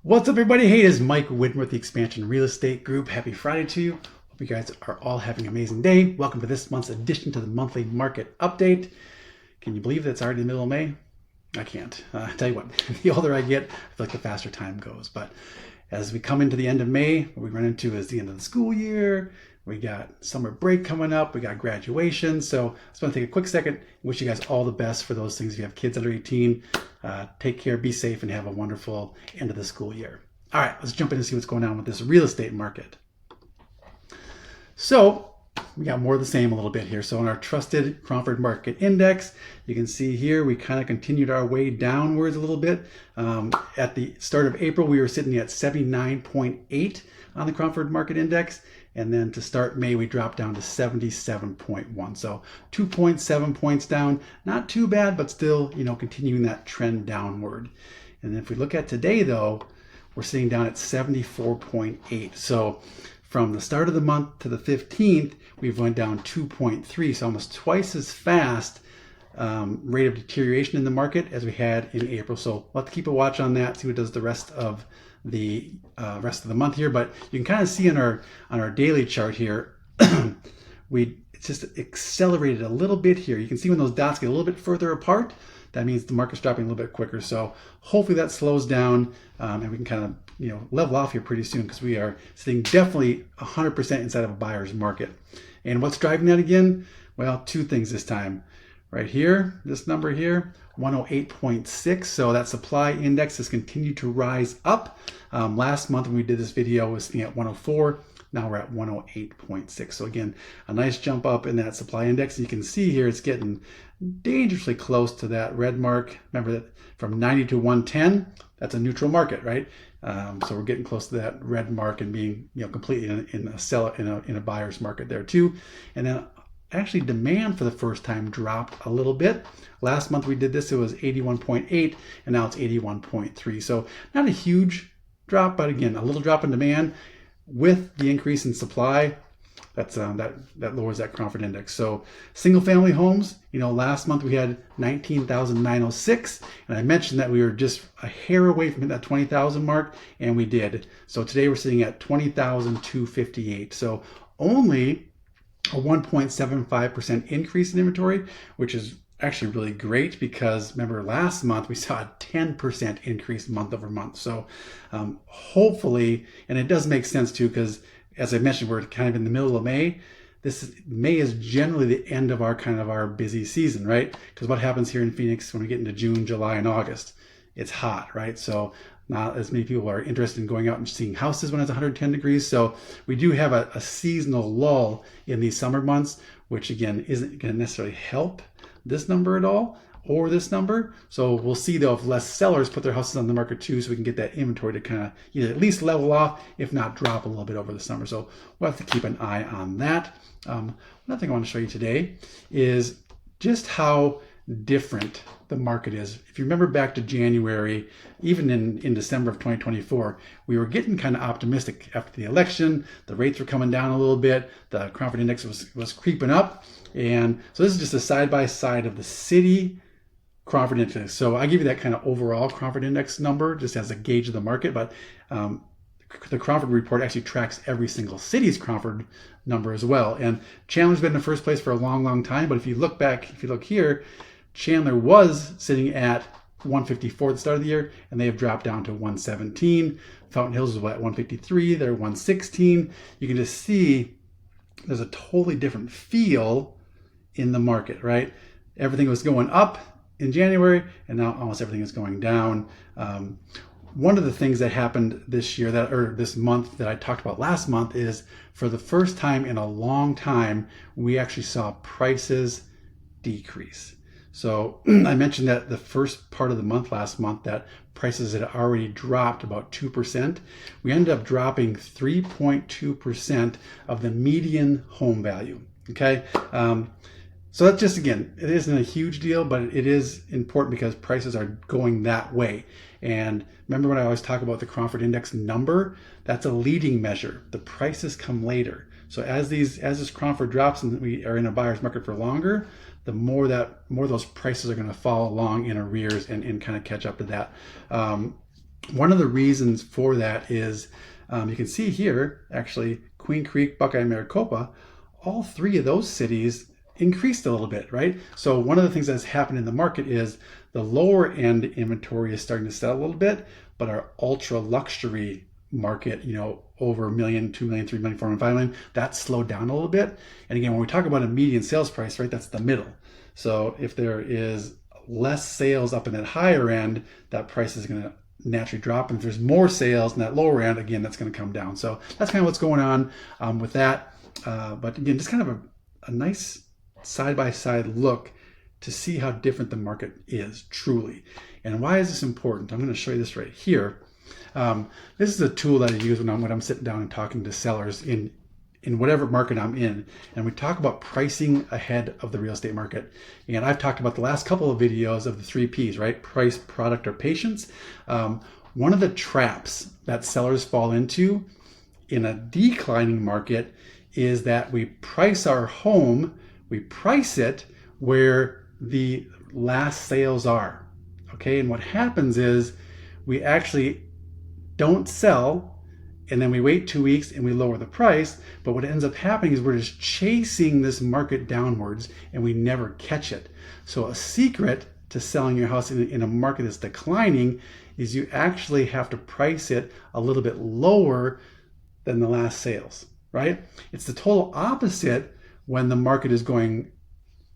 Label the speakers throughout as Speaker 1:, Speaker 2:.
Speaker 1: What's up, everybody? Hey, it is Mike Whitmer with the Expansion Real Estate Group. Happy Friday to you. Hope you guys are all having an amazing day. Welcome to this month's edition to the monthly market update. Can you believe that it's already the middle of May? I can't. Tell you what, the older I get, I feel like the faster time goes. But as we come into the end of May, what we run into is the end of the school year. We got summer break coming up. We got graduation. So I just want to take a quick second and wish you guys all the best for those things. If you have kids under 18, take care, be safe, and have a wonderful end of the school year. All right, let's jump in and see what's going on with this real estate market. So we got more of the same a little bit here. So on our trusted Cromford Market Index, you can see here we kind of continued our way downwards a little bit. At the start of April, we were sitting at 79.8 on the Cromford Market Index. And then to start May, we dropped down to 77.1. So 2.7 points down. Not too bad, but still, continuing that trend downward. And if we look at today, though, we're sitting down at 74.8. So from the start of the month to the 15th, we've went down 2.3. So almost twice as fast rate of deterioration in the market as we had in April. So we'll have to keep a watch on that, see what does the rest of the month here. But you can kind of see on our daily chart here, it's just accelerated a little bit here. You can see when those dots get a little bit further apart, that means the market's dropping a little bit quicker. So hopefully that slows down and we can kind of level off here pretty soon, because we are sitting definitely 100% inside of a buyer's market. And what's driving that again? Well, two things this time. Right here, this number here, 108.6. So that supply index has continued to rise up. Last month when we did this video, it was sitting at 104. Now we're at 108.6. So again, a nice jump up in that supply index. You can see here it's getting dangerously close to that red mark. Remember that from 90 to 110, that's a neutral market, right? So we're getting close to that red mark and being completely in a seller in a buyer's market there too. And then actually demand for the first time dropped a little bit. Last month we did this, it was 81.8 and now it's 81.3. So not a huge drop, but again, a little drop in demand with the increase in supply. That's that lowers that Cromford index. So single family homes, last month we had 19,906, and I mentioned that we were just a hair away from that 20,000 mark, and we did. So today we're sitting at 20,258. So only a 1.75% increase in inventory, which is actually really great, because remember last month we saw a 10% increase month over month. So hopefully, and it does make sense too, because as I mentioned, we're kind of in the middle of May. May is generally the end of our busy season, right? Because what happens here in Phoenix when we get into June, July, and August? It's hot, right? So not as many people are interested in going out and seeing houses when it's 110 degrees. So we do have a seasonal lull in these summer months, which again isn't going to necessarily help this number at all, or this number. So we'll see though if less sellers put their houses on the market too, so we can get that inventory to kind of either at least level off, if not drop a little bit over the summer. So we'll have to keep an eye on that. Another thing I want to show you today is just how different the market is. If you remember back to January, even in December of 2024, we were getting kind of optimistic after the election. The rates were coming down a little bit. The Cromford Index was creeping up. And so this is just a side-by-side of the city Cromford Index. So I give you that kind of overall Cromford Index number just as a gauge of the market, but the Cromford report actually tracks every single city's Cromford number as well. And Chandler's been in the first place for a long, long time, but if you look here, Chandler was sitting at 154 at the start of the year, and they have dropped down to 117. Fountain Hills is at 153, they're 116. You can just see there's a totally different feel in the market, right? Everything was going up in January, and now almost everything is going down. One of the things that happened this month that I talked about last month is, for the first time in a long time, we actually saw prices decrease. So I mentioned that the first part of the month last month that prices had already dropped about 2%. We ended up dropping 3.2% of the median home value. Okay. So that's just, again, it isn't a huge deal, but it is important because prices are going that way. And remember when I always talk about the Cromford Index number, that's a leading measure. The prices come later. So as this Cromford drops and we are in a buyer's market for longer, the more those prices are going to fall along in arrears and kind of catch up to that. One of the reasons for that is you can see here, actually, Queen Creek, Buckeye, Maricopa, all three of those cities increased a little bit, right? So one of the things that's happened in the market is the lower end inventory is starting to sell a little bit, but our ultra luxury market, over $1 million, $2 million, $3 million, $4 million, $5 million, that slowed down a little bit. And again, when we talk about a median sales price, right, that's the middle. So if there is less sales up in that higher end, that price is going to naturally drop. And if there's more sales in that lower end, again, that's going to come down. So that's kind of what's going on with that. But again, just kind of a nice side-by-side look to see how different the market is truly. And why is this important? I'm going to show you this right here. This is a tool that I use when I'm sitting down and talking to sellers in whatever market I'm in. And we talk about pricing ahead of the real estate market. And I've talked about the last couple of videos of the 3 Ps, right? Price, product, or patience. One of the traps that sellers fall into in a declining market is that we price our home, we price it where the last sales are, okay? And what happens is we actually don't sell, and then we wait 2 weeks and we lower the price, but what ends up happening is we're just chasing this market downwards and we never catch it. So a secret to selling your house in a market that's declining is you actually have to price it a little bit lower than the last sales, right? It's the total opposite when the market is going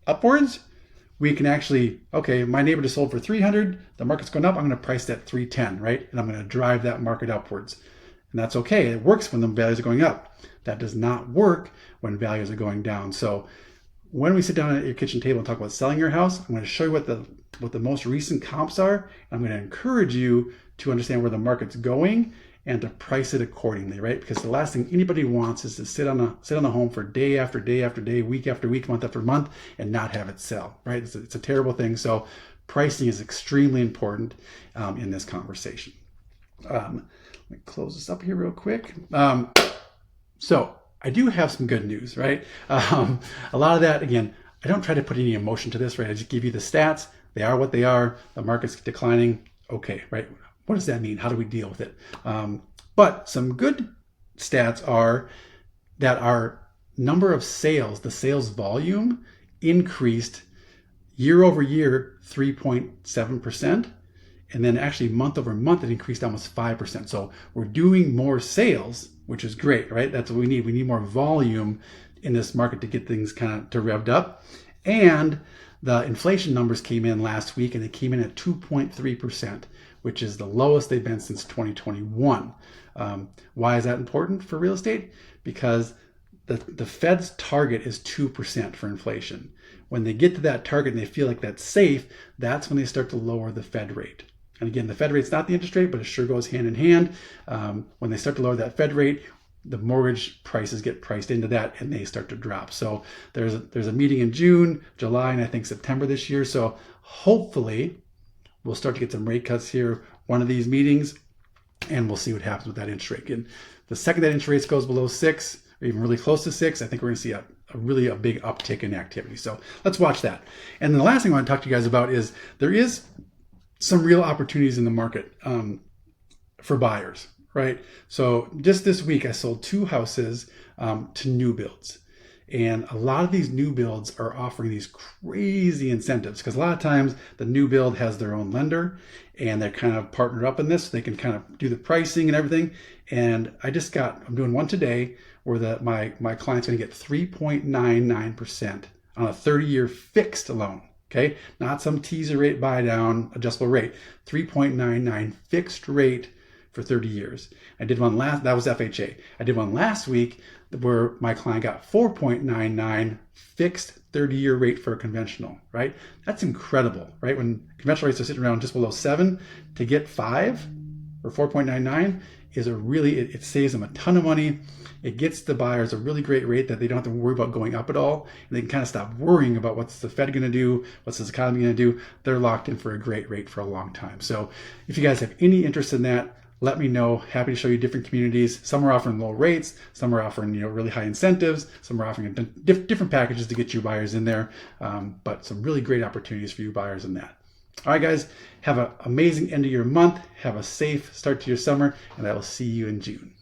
Speaker 1: upwards. We can actually, okay, my neighbor just sold for 300, the market's going up, I'm going to price that 310, right? And I'm going to drive that market upwards. And that's okay. It works when the values are going up. That does not work when values are going down. So when we sit down at your kitchen table and talk about selling your house, I'm going to show you what the most recent comps are. I'm going to encourage you to understand where the market's going and to price it accordingly, right? Because the last thing anybody wants is to sit on a home for day after day after day, week after week, month after month, and not have it sell, right? It's a terrible thing. So pricing is extremely important in this conversation. Let me close this up here real quick. So I do have some good news, right? A lot of that, again, I don't try to put any emotion to this, right? I just give you the stats. They are what they are. The market's declining. Okay, right? What does that mean? How do we deal with it? But some good stats are that our number of sales, the sales volume, increased year over year 3.7%. And then actually month over month, it increased almost 5%. So we're doing more sales, which is great, right? That's what we need. We need more volume in this market to get things kind of to revved up. And the inflation numbers came in last week and they came in at 2.3%, which is the lowest they've been since 2021. Why is that important for real estate? Because the Fed's target is 2% for inflation. When they get to that target and they feel like that's safe, that's when they start to lower the Fed rate. And again, the Fed rate's not the interest rate, but it sure goes hand in hand. When they start to lower that Fed rate, the mortgage prices get priced into that and they start to drop. So there's a meeting in June, July, and I think September this year. So hopefully we'll start to get some rate cuts here, one of these meetings, and we'll see what happens with that interest rate. And the second that interest rate goes below 6, or even really close to 6, I think we're going to see a really big uptick in activity. So let's watch that. And then the last thing I want to talk to you guys about is there is some real opportunities in the market for buyers, right? So just this week, I sold 2 houses to new builds. And a lot of these new builds are offering these crazy incentives because a lot of times the new build has their own lender and they're kind of partnered up in this. So they can kind of do the pricing and everything. And I'm doing one today where my client's going to get 3.99% on a 30-year fixed loan. Okay, not some teaser rate buy down adjustable rate, 3.99 fixed rate for 30 years. I did one that was FHA. I did one last week where my client got 4.99 fixed 30-year rate for a conventional, right? That's incredible, right? When conventional rates are sitting around just below 7, to get 5 or 4.99 is it saves them a ton of money. It gets the buyers a really great rate that they don't have to worry about going up at all. And they can kind of stop worrying about what's the Fed going to do, what's this economy going to do. They're locked in for a great rate for a long time. So if you guys have any interest in that, let me know. Happy to show you different communities. Some are offering low rates. Some are offering really high incentives. Some are offering different packages to get you buyers in there. But some really great opportunities for you buyers in that. All right, guys, have an amazing end of your month. Have a safe start to your summer, and I will see you in June.